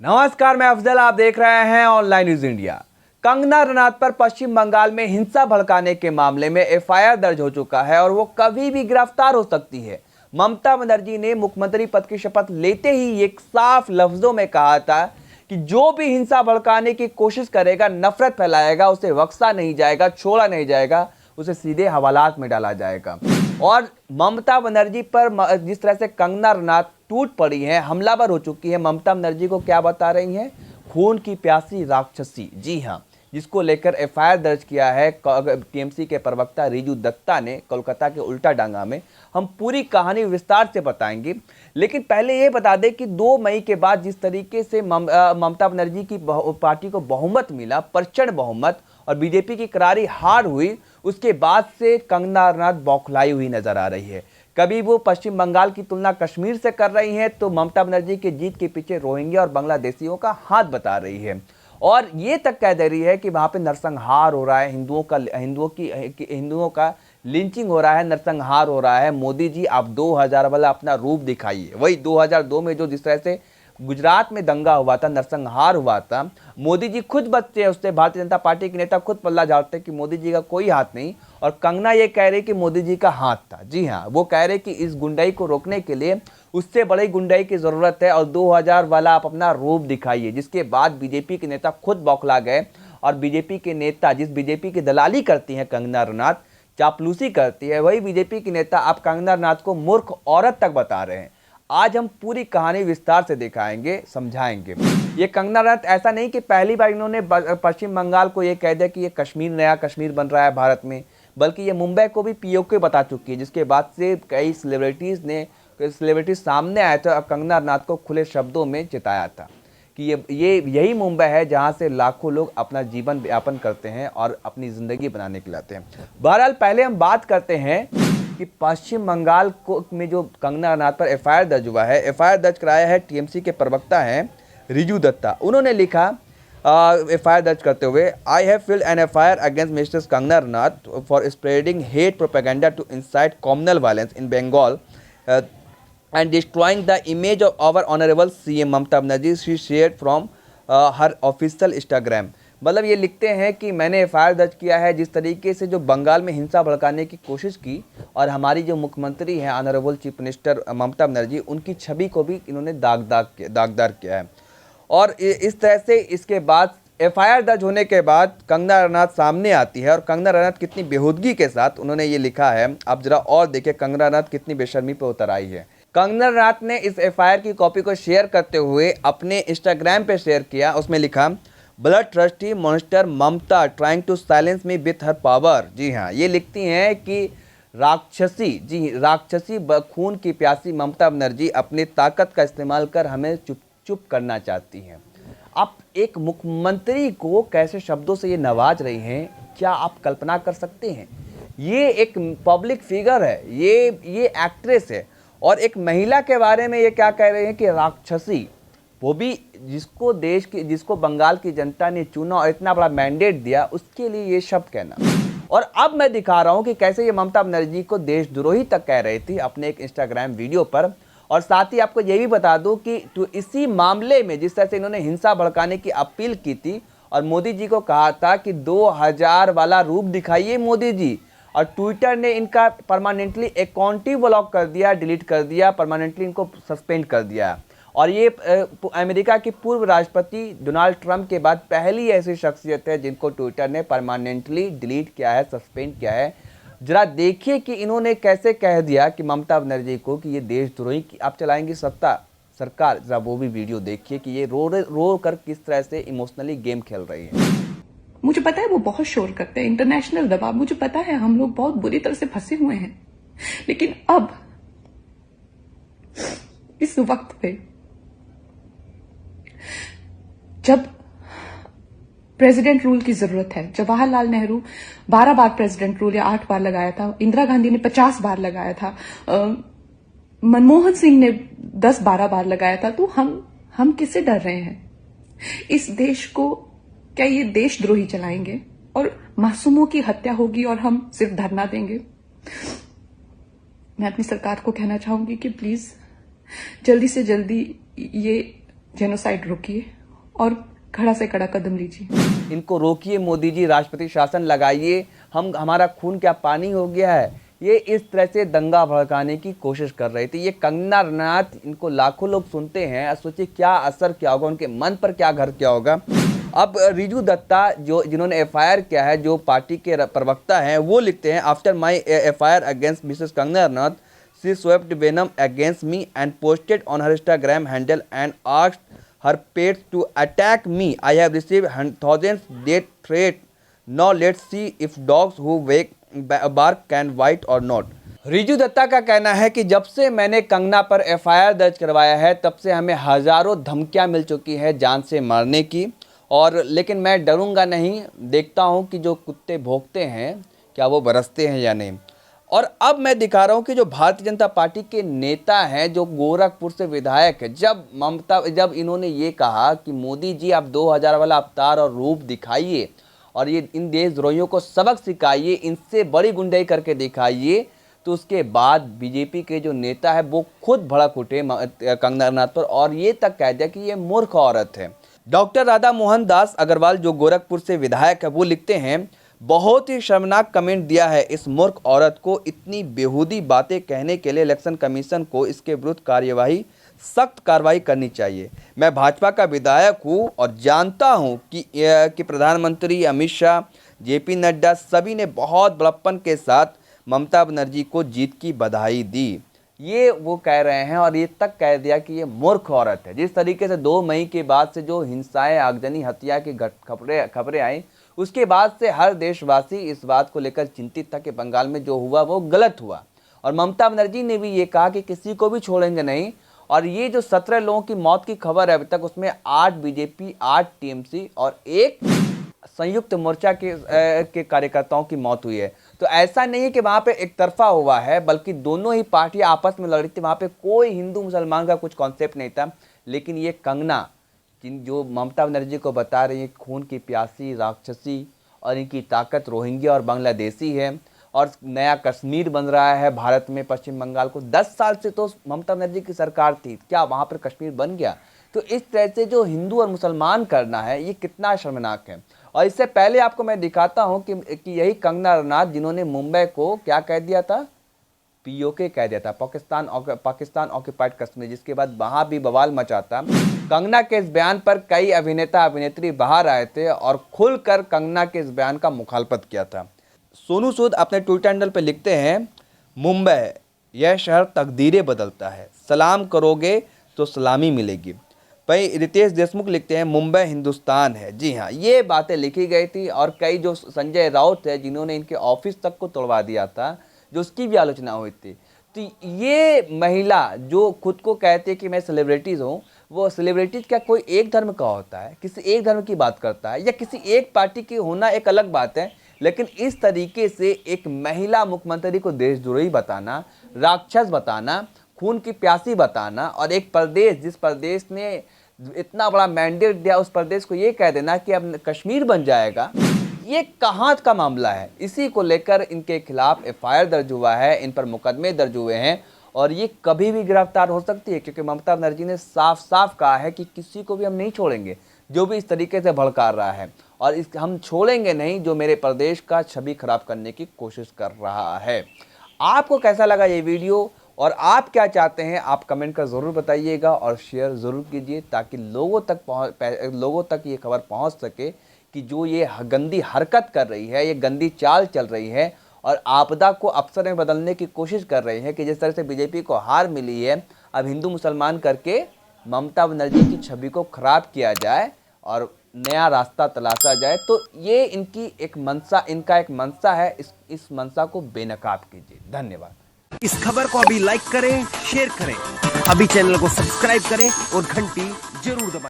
नमस्कार, मैं अफजल। आप देख रहे हैं online news India. Kangana Ranaut पर पश्चिम बंगाल में हिंसा भड़काने के मामले में एफआईआर दर्ज हो चुका है और वो कभी भी गिरफ्तार हो सकती है। ममता बनर्जी ने मुख्यमंत्री पद की शपथ लेते ही एक साफ लफ्जों में कहा था कि जो भी हिंसा भड़काने की कोशिश करेगा, नफरत फैलाएगा, उसे बख्शा नहीं जाएगा, छोड़ा नहीं जाएगा, उसे सीधे हवालात में डाला जाएगा। और ममता बनर्जी पर जिस तरह से कंगना रनौत टूट पड़ी है, हमलावर हो चुकी है, ममता बनर्जी को क्या बता रही हैं? खून की प्यासी राक्षसी। जी हाँ, जिसको लेकर एफआईआर दर्ज किया है टीएमसी के प्रवक्ता रिजू दत्ता ने कोलकाता के उल्टा डांगा में। हम पूरी कहानी विस्तार से बताएंगे, लेकिन पहले ये बता दें कि 2 मई के बाद जिस तरीके से ममता बनर्जी की पार्टी को बहुमत मिला, प्रचंड बहुमत, और बीजेपी की करारी हार हुई, उसके बाद से कंगना रनौत बौखलाई हुई नजर आ रही है। कभी वो पश्चिम बंगाल की तुलना कश्मीर से कर रही हैं, तो ममता बनर्जी के जीत के पीछे रोहिंग्या और बांग्लादेशियों का हाथ बता रही है, और ये तक कह दे रही है कि वहां पे नरसंहार हो रहा है, हिंदुओं का लिंचिंग हो रहा है, नरसंहार हो रहा है। मोदी जी, आप 2000 वाला अपना रूप दिखाइए। वही 2002 में जो जिस तरह से गुजरात में दंगा हुआ था, नरसंहार हुआ था, मोदी जी खुद बचते हैं उससे। भारतीय जनता पार्टी के नेता खुद पल्ला झाड़ते हैं कि मोदी जी का कोई हाथ नहीं, और कंगना ये कह रही कि मोदी जी का हाथ था। जी हाँ, वो कह रहे कि इस गुंडाई को रोकने के लिए उससे बड़ी गुंडाई की जरूरत है, और 2000 वाला आप अपना रूप दिखाइए। जिसके बाद बीजेपी के नेता खुद बौखला गए, और बीजेपी के नेता, जिस बीजेपी की दलाली करती हैं कंगना रनौत, चापलूसी करती है, वही बीजेपी के नेता आप कंगना रनौत को मूर्ख औरत तक बता रहे हैं। आज हम पूरी कहानी विस्तार से दिखाएंगे, समझाएंगे। ये कंगना रनौत ऐसा नहीं कि पहली बार इन्होंने पश्चिम बंगाल को ये कह दिया कि ये कश्मीर, नया कश्मीर बन रहा है भारत में, बल्कि ये मुंबई को भी पीओके बता चुकी है, जिसके बाद से कई सेलिब्रिटीज सामने आए थे और कंगना रनौत को खुले शब्दों में चिताया था कि यही मुंबई है जहां से लाखों लोग अपना जीवन यापन करते हैं और अपनी जिंदगी बनाने के लिए आते हैं। बहरहाल, पहले हम बात करते हैं कि पश्चिम बंगाल में जो कंगना रनौत पर एफआईआर दर्ज हुआ है। एफआईआर दर्ज कराया है टीएमसी के प्रवक्ता हैं रिजू दत्ता। उन्होंने लिखा एफआईआर दर्ज करते हुए, I have filed an FIR against mister Kangana Ranaut for spreading hate propaganda to incite communal violence in Bengal and destroying the image of our honorable CM Mamata Banerjee, she shared from her official Instagram। मतलब ये लिखते हैं कि मैंने FIR दर्ज किया है जिस तरीके से जो बंगाल में हिंसा भड़काने की कोशिश की, और हमारी जो मुख्यमंत्री हैं honourable chief minister Mamata Banerjee, उनकी छवि को भी इन्होंने दागदार किया है। और इस तरह से इसके बाद एफआईआर दर्ज होने के बाद कंगना रनौत सामने आती है, और कंगना रनौत कितनी बेहूदगी के साथ उन्होंने ये लिखा है, आप जरा और देखिए कंगना रनौत कितनी बेशर्मी पे उतर आई है। कंगना रनौत ने इस एफआईआर की कॉपी को शेयर करते हुए अपने इंस्टाग्राम पे शेयर किया। उसमें लिखा, blood thirsty monster Mamata trying to silence me with her power. जी हाँ, ये लिखती हैं कि राक्षसी खून की प्यासी ममता बनर्जी अपनी ताकत का इस्तेमाल कर हमें चुप करना चाहती हैं। आप एक मुख्यमंत्री को कैसे शब्दों से ये नवाज रही हैं, क्या आप कल्पना कर सकते हैं? ये एक पब्लिक फिगर है, ये एक्ट्रेस है, और एक महिला के बारे में ये क्या कह रहे हैं कि राक्षसी, वो भी जिसको बंगाल की जनता ने चुना और इतना बड़ा मैंडेट दिया, उसके लिए ये शब्द कहना। और अब मैं दिखा रहा हूं कि कैसे ये ममता बनर्जी को देशद्रोही तक कह रही थी अपने एक इंस्टाग्राम वीडियो पर। और साथ ही आपको ये भी बता दूं कि इसी मामले में जिस तरह से इन्होंने हिंसा भड़काने की अपील की थी और मोदी जी को कहा था कि 2000 वाला रूप दिखाइए मोदी जी, और ट्विटर ने इनका परमानेंटली अकाउंट ही ब्लॉक कर दिया, डिलीट कर दिया, परमानेंटली इनको सस्पेंड कर दिया। और ये अमेरिका के पूर्व राष्ट्रपति डोनाल्ड ट्रंप के बाद पहली ऐसी शख्सियत है जिनको ट्विटर ने परमानेंटली डिलीट किया है, सस्पेंड किया है। जरा देखिए कि इन्होंने कैसे कह दिया कि ममता बनर्जी को कि ये देशद्रोही की आप चलाएंगी सरकार। जरा वो भी वीडियो देखिए कि ये रो कर किस तरह से इमोशनली गेम खेल रही है। मुझे पता है वो बहुत शोर करते हैं, इंटरनेशनल दबाव, मुझे पता है हम लोग बहुत बुरी तरह से फंसे हुए हैं, लेकिन अब इस वक्त पे जब प्रेसिडेंट रूल की जरूरत है, जवाहरलाल नेहरू 12 बार प्रेसिडेंट रूल या 8 बार लगाया था, इंदिरा गांधी ने 50 बार लगाया था, मनमोहन सिंह ने 10-12 बार लगाया था, तो हम किससे डर रहे हैं? इस देश को क्या ये देशद्रोही चलाएंगे और मासूमों की हत्या होगी और हम सिर्फ धरना देंगे? मैं अपनी सरकार को कहना चाहूंगी कि प्लीज जल्दी से जल्दी ये जेनोसाइड रोकिए और कड़ा से कड़ा कदम लीजिए। इनको रोकिए मोदी जी, राष्ट्रपति शासन लगाइए, हमारा खून क्या पानी हो गया है। ये इस तरह से दंगा भड़काने की कोशिश कर रहे थे। ये कंगना रनौत, इनको लाखों लोग सुनते हैं। सोचिए क्या असर क्या होगा, उनके मन पर क्या घर क्या होगा। अब रिजू दत्ता जिन्होंने एफआईआर किया है, जो पार्टी के प्रवक्ता हैं, वो लिखते हैं, after my FIR against Mrs Kangana Ranaut, she swept venom against me and posted on her Instagram handle and asked her pets to attack me. I have received thousands death threat. Now let's see if dogs who bark can bite or not. Riju Dutta का कहना है कि जब से मैंने कंगना पर FIR दर्ज करवाया है, तब से हमें हजारों धमकियां मिल चुकी है जान से मारने की, और लेकिन मैं डरूंगा नहीं। देखता हूं कि जो कुत्ते भौंकते हैं क्या वो बरसते हैं या नहीं। और अब मैं दिखा रहा हूं कि जो भारतीय जनता पार्टी के नेता हैं, जो गोरखपुर से विधायक है, जब इन्होंने ये कहा कि मोदी जी आप 2000 वाला अवतार और रूप दिखाइए और ये इन देशद्रोहियों को सबक सिखाइए, इनसे बड़ी गुंडाई करके दिखाइए, तो उसके बाद बीजेपी के जो नेता है वो खुद भड़क उठे कंगना रनौत पर और ये तक कह दिया कि ये मूर्ख औरत है। डॉक्टर राधा मोहन दास अग्रवाल जो गोरखपुर से विधायक है, वो लिखते हैं, बहुत ही शर्मनाक कमेंट दिया है इस मूर्ख औरत को। इतनी बेहूदी बातें कहने के लिए इलेक्शन कमीशन को इसके विरुद्ध सख्त कार्रवाई करनी चाहिए। मैं भाजपा का विधायक हूं और जानता हूं कि प्रधानमंत्री अमित शाह, जेपी नड्डा सभी ने बहुत बड़प्पन के साथ ममता बनर्जी को जीत की बधाई दी। ये वो कह रहे हैं और ये तक कह दिया कि ये मूर्ख औरत है। जिस तरीके से 2 मई के बाद से जो हिंसाएं, आगजनी, हत्या की खबरें आई, उसके बाद से हर देशवासी इस बात को लेकर चिंतित था कि बंगाल में जो हुआ वो गलत हुआ। और ममता बनर्जी ने भी ये कहा कि किसी को भी छोड़ेंगे नहीं। और ये जो 17 लोगों की मौत की खबर है अभी तक, उसमें 8 बीजेपी, 8 टीएमसी और 1 संयुक्त मोर्चा के कार्यकर्ताओं की मौत हुई है। तो ऐसा नहीं है कि वहाँ पे एक तरफा हुआ है, बल्कि दोनों ही पार्टियां आपस में लड़ रही थी। वहाँ पे कोई हिंदू मुसलमान का कुछ कॉन्सेप्ट नहीं था। लेकिन ये कंगना जो ममता बनर्जी को बता रही है खून की प्यासी राक्षसी, और इनकी ताकत रोहिंग्या और बांग्लादेशी है, और नया कश्मीर बन रहा है भारत में, पश्चिम बंगाल को। 10 साल से तो ममता बनर्जी की सरकार थी, क्या वहाँ पर कश्मीर बन गया? तो इस तरह से जो हिंदू और मुसलमान करना है, ये कितना शर्मनाक है। और इससे पहले आपको मैं दिखाता हूँ कि यही कंगना रनौत जिन्होंने मुंबई को क्या कह दिया था, पीओके कह दिया था, पाकिस्तान ऑक्यूपाइड कश्मीर, जिसके बाद वहां भी बवाल मचा था। कंगना के इस बयान पर कई अभिनेता अभिनेत्री बाहर आए थे और खुलकर कंगना के इस बयान का मुखालफत किया था। सोनू सूद अपने ट्विटर हैंडल पर लिखते हैं, मुंबई यह शहर तकदीरें बदलता है, सलाम करोगे तो सलामी मिलेगी। भाई रितेश देशमुख लिखते हैं, मुंबई हिंदुस्तान है। जी हाँ, ये बातें लिखी गई थी और कई जो संजय राउत है जिन्होंने इनके ऑफिस तक को तोड़वा दिया था, जो उसकी भी आलोचना हुई थी। तो ये महिला जो खुद को कहती है कि मैं सेलिब्रिटीज़ हूँ, वो सेलिब्रिटीज क्या कोई एक धर्म का होता है, किसी एक धर्म की बात करता है, या किसी एक पार्टी की होना एक अलग बात है। लेकिन इस तरीके से एक महिला मुख्यमंत्री को देशद्रोही बताना, राक्षस बताना, खून की प्यासी बताना, और एक प्रदेश जिस प्रदेश ने इतना बड़ा मैंडेट दिया, उस प्रदेश को ये कह देना कि अब कश्मीर बन जाएगा, ये कहाँ का मामला है। इसी को लेकर इनके खिलाफ एफआईआर दर्ज हुआ है, इन पर मुकदमे दर्ज हुए हैं और ये कभी भी गिरफ्तार हो सकती है, क्योंकि ममता बनर्जी ने साफ साफ कहा है कि किसी को भी हम नहीं छोड़ेंगे जो भी इस तरीके से भड़का रहा है, और हम छोड़ेंगे नहीं जो मेरे प्रदेश का छवि खराब करने की कोशिश कर रहा है। आपको कैसा लगा ये वीडियो और आप क्या चाहते हैं, आप कमेंट कर ज़रूर बताइएगा और शेयर ज़रूर कीजिए, ताकि लोगों तक ये खबर पहुंच सके कि जो ये गंदी हरकत कर रही है, ये गंदी चाल चल रही है और आपदा को अवसर में बदलने की कोशिश कर रही है, कि जिस तरह से बीजेपी को हार मिली है, अब हिंदू मुसलमान करके ममता बनर्जी की छवि को खराब किया जाए और नया रास्ता तलाशा जाए। तो ये इनकी एक मंशा, इनका एक मंशा है, इस मंशा को बेनकाब कीजिए। धन्यवाद। इस खबर को अभी लाइक करें, शेयर करें, अभी चैनल को सब्सक्राइब करें और घंटी जरूर दबाएं।